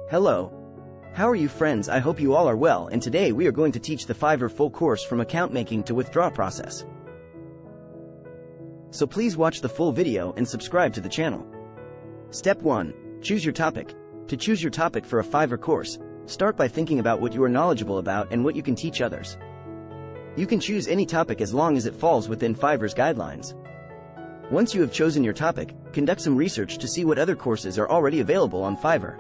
Hello. How are you, friends? I hope you all are well, and today we are going to teach the Fiverr full course from account making to withdraw process. So please watch the full video and subscribe to the channel. Step 1. Choose your topic. To choose your topic for a Fiverr course, start by thinking about what you are knowledgeable about and what you can teach others. You can choose any topic as long as it falls within Fiverr's guidelines. Once you have chosen your topic, conduct some research to see what other courses are already available on Fiverr.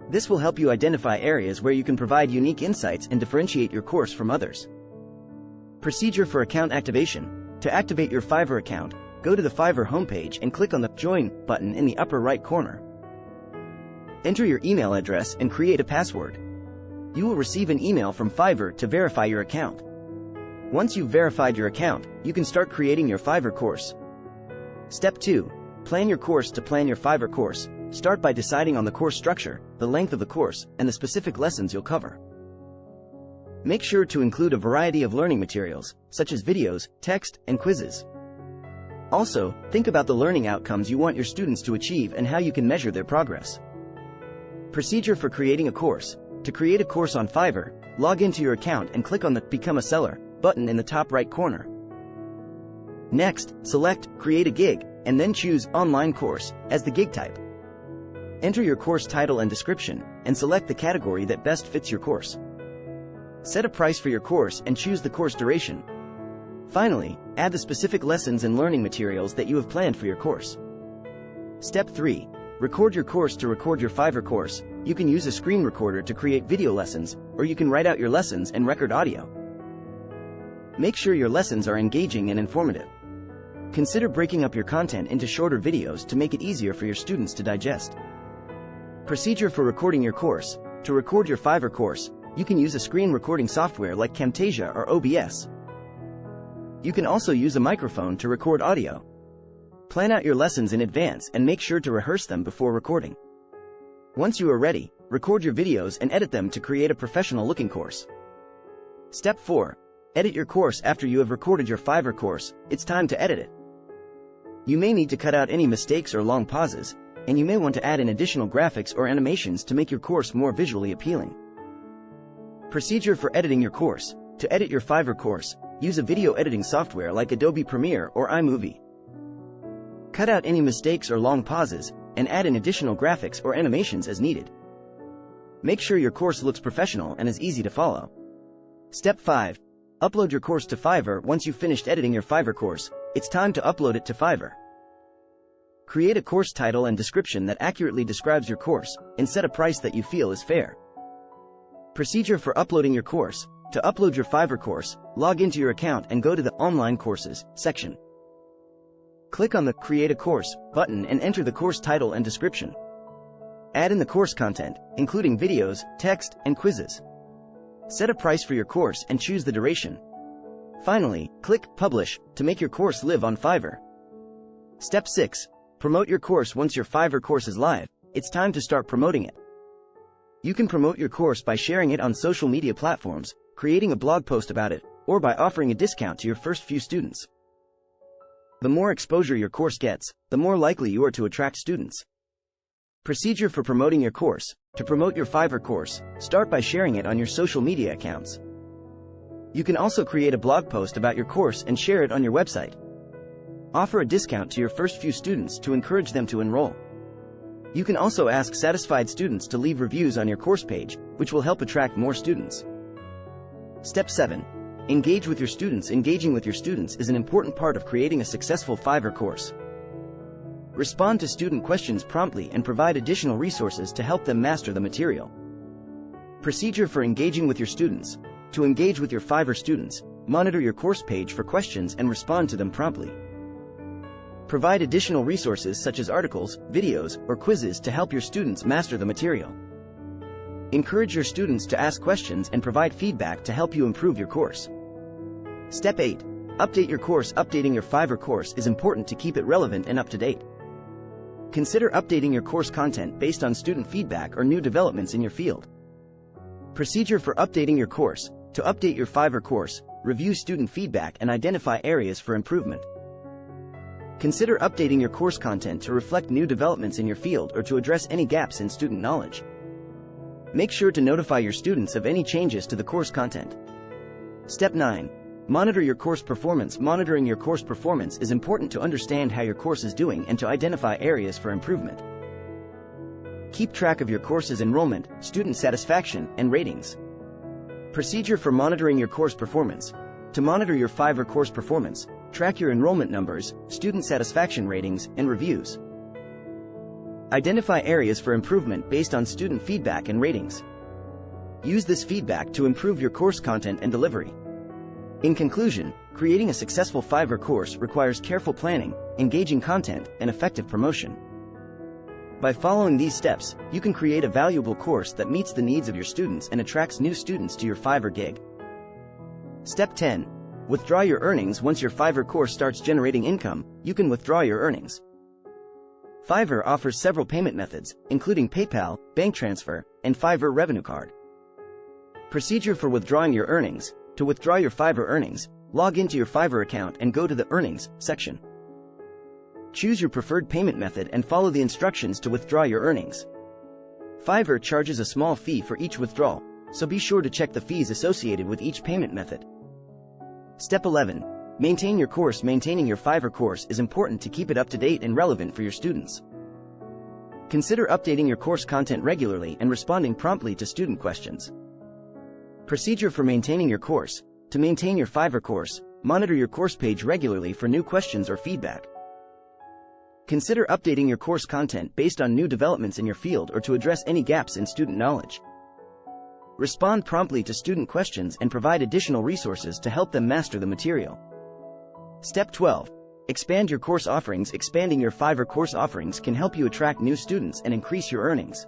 This will help you identify areas where you can provide unique insights and differentiate your course from others. Procedure for account activation. To activate your Fiverr account, go to the Fiverr homepage and click on the Join button in the upper right corner. Enter your email address and create a password. You will receive an email from Fiverr to verify your account. Once you've verified your account, you can start creating your Fiverr course. Step 2. Plan your course. To plan your Fiverr course, start by deciding on the course structure, the length of the course, and the specific lessons you'll cover. Make sure to include a variety of learning materials, such as videos, text, and quizzes. Also, think about the learning outcomes you want your students to achieve and how you can measure their progress. Procedure for creating a course. To create a course on Fiverr, log into your account and click on the Become a Seller button in the top right corner. Next, select Create a Gig, and then choose Online Course as the gig type. Enter your course title and description, and select the category that best fits your course. Set a price for your course and choose the course duration. Finally, add the specific lessons and learning materials that you have planned for your course. Step 3. Record your course. To record your Fiverr course, you can use a screen recorder to create video lessons, or you can write out your lessons and record audio. Make sure your lessons are engaging and informative. Consider breaking up your content into shorter videos to make it easier for your students to digest. Procedure for recording your course. To record your Fiverr course, you can use a screen recording software like Camtasia or OBS. You can also use a microphone to record audio. Plan out your lessons in advance and make sure to rehearse them before recording. Once you are ready, record your videos and edit them to create a professional-looking course. Step 4. Edit your course. After you have recorded your Fiverr course, it's time to edit it. You may need to cut out any mistakes or long pauses, and you may want to add in additional graphics or animations to make your course more visually appealing. Procedure for editing your course. To edit your Fiverr course, use a video editing software like Adobe Premiere or iMovie. Cut out any mistakes or long pauses, and add in additional graphics or animations as needed. Make sure your course looks professional and is easy to follow. Step 5. Upload your course to Fiverr. Once you've finished editing your Fiverr course, it's time to upload it to Fiverr. Create a course title and description that accurately describes your course, and set a price that you feel is fair. Procedure for uploading your course. To upload your Fiverr course, log into your account and go to the Online Courses section. Click on the Create a Course button and enter the course title and description. Add in the course content, including videos, text, and quizzes. Set a price for your course and choose the duration. Finally, click Publish to make your course live on Fiverr. Step 6. Promote your course. Once your Fiverr course is live, it's time to start promoting it. You can promote your course by sharing it on social media platforms, creating a blog post about it, or by offering a discount to your first few students. The more exposure your course gets, the more likely you are to attract students. Procedure for promoting your course. To promote your Fiverr course, start by sharing it on your social media accounts. You can also create a blog post about your course and share it on your website. Offer a discount to your first few students to encourage them to enroll. You can also ask satisfied students to leave reviews on your course page, which will help attract more students. Step 7. Engage with your students. Engaging with your students is an important part of creating a successful Fiverr course. Respond to student questions promptly and provide additional resources to help them master the material. Procedure for engaging with your students. To engage with your Fiverr students, monitor your course page for questions and respond to them promptly. Provide additional resources such as articles, videos, or quizzes to help your students master the material. Encourage your students to ask questions and provide feedback to help you improve your course. Step 8. Update your course. Updating your Fiverr course is important to keep it relevant and up to date. Consider updating your course content based on student feedback or new developments in your field. Procedure for updating your course. To update your Fiverr course, review student feedback and identify areas for improvement. Consider updating your course content to reflect new developments in your field or to address any gaps in student knowledge. Make sure to notify your students of any changes to the course content. Step 9. Monitor your course performance. Monitoring your course performance is important to understand how your course is doing and to identify areas for improvement. Keep track of your course's enrollment, student satisfaction, and ratings. Procedure for monitoring your course performance. To monitor your Fiverr course performance, track your enrollment numbers, student satisfaction ratings, and reviews. Identify areas for improvement based on student feedback and ratings. Use this feedback to improve your course content and delivery. In conclusion, creating a successful Fiverr course requires careful planning, engaging content, and effective promotion. By following these steps, you can create a valuable course that meets the needs of your students and attracts new students to your Fiverr gig. Step 10. Withdraw your earnings. Once your Fiverr course starts generating income, you can withdraw your earnings. Fiverr offers several payment methods, including PayPal, bank transfer, and Fiverr Revenue Card. Procedure for withdrawing your earnings. To withdraw your Fiverr earnings, log into your Fiverr account and go to the Earnings section. Choose your preferred payment method and follow the instructions to withdraw your earnings. Fiverr charges a small fee for each withdrawal, so be sure to check the fees associated with each payment method. Step 11. Maintain your course. Maintaining your Fiverr course is important to keep it up to date and relevant for your students. Consider updating your course content regularly and responding promptly to student questions. Procedure for maintaining your course. To maintain your Fiverr course, monitor your course page regularly for new questions or feedback. Consider updating your course content based on new developments in your field or to address any gaps in student knowledge. Respond promptly to student questions and provide additional resources to help them master the material. Step 12. Expand your course offerings. Expanding your Fiverr course offerings can help you attract new students and increase your earnings.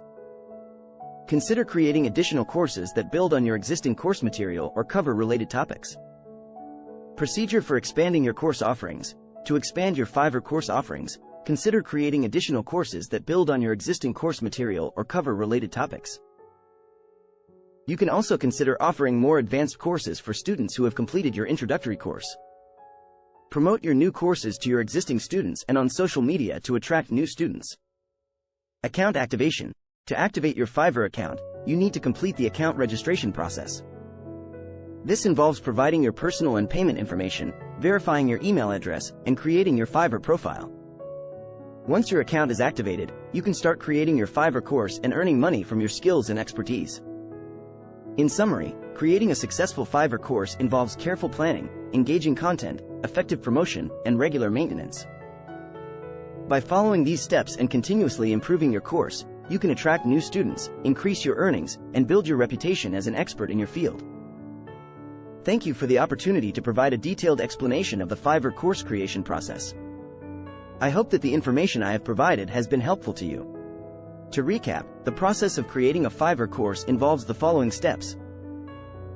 Consider creating additional courses that build on your existing course material or cover related topics. Procedure for expanding your course offerings. To expand your Fiverr course offerings, consider creating additional courses that build on your existing course material or cover related topics. You can also consider offering more advanced courses for students who have completed your introductory course. Promote your new courses to your existing students and on social media to attract new students. Account activation. To activate your Fiverr account, you need to complete the account registration process. This involves providing your personal and payment information, verifying your email address, and creating your Fiverr profile. Once your account is activated, you can start creating your Fiverr course and earning money from your skills and expertise. In summary, creating a successful Fiverr course involves careful planning, engaging content, effective promotion, and regular maintenance. By following these steps and continuously improving your course, you can attract new students, increase your earnings, and build your reputation as an expert in your field. Thank you for the opportunity to provide a detailed explanation of the Fiverr course creation process. I hope that the information I have provided has been helpful to you. To recap, the process of creating a Fiverr course involves the following steps.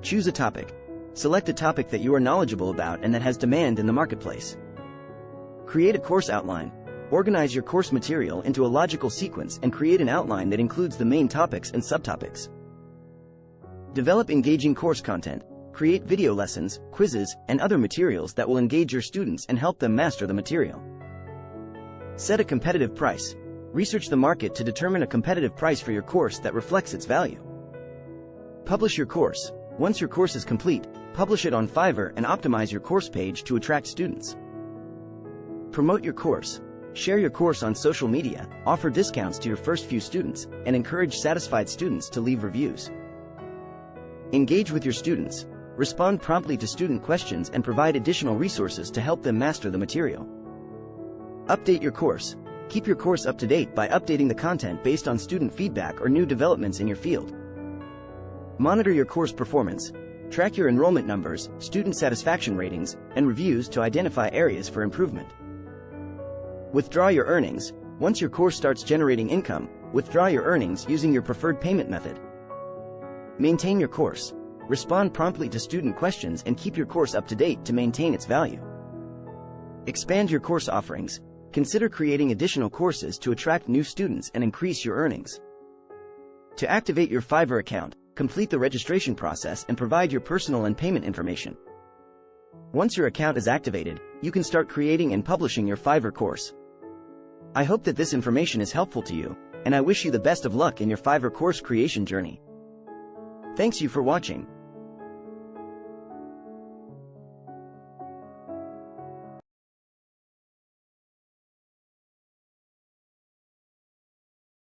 Choose a topic. Select a topic that you are knowledgeable about and that has demand in the marketplace. Create a course outline. Organize your course material into a logical sequence and create an outline that includes the main topics and subtopics. Develop engaging course content. Create video lessons, quizzes, and other materials that will engage your students and help them master the material. Set a competitive price. Research the market to determine a competitive price for your course that reflects its value. Publish your course. Once your course is complete, publish it on Fiverr and optimize your course page to attract students. Promote your course. Share your course on social media, offer discounts to your first few students, and encourage satisfied students to leave reviews. Engage with your students. Respond promptly to student questions and provide additional resources to help them master the material. Update your course. Keep your course up to date by updating the content based on student feedback or new developments in your field. Monitor your course performance. Track your enrollment numbers, student satisfaction ratings, and reviews to identify areas for improvement. Withdraw your earnings. Once your course starts generating income, withdraw your earnings using your preferred payment method. Maintain your course. Respond promptly to student questions and keep your course up to date to maintain its value. Expand your course offerings. Consider creating additional courses to attract new students and increase your earnings. To activate your Fiverr account, complete the registration process and provide your personal and payment information. Once your account is activated, you can start creating and publishing your Fiverr course. I hope that this information is helpful to you, and I wish you the best of luck in your Fiverr course creation journey. Thanks you for watching.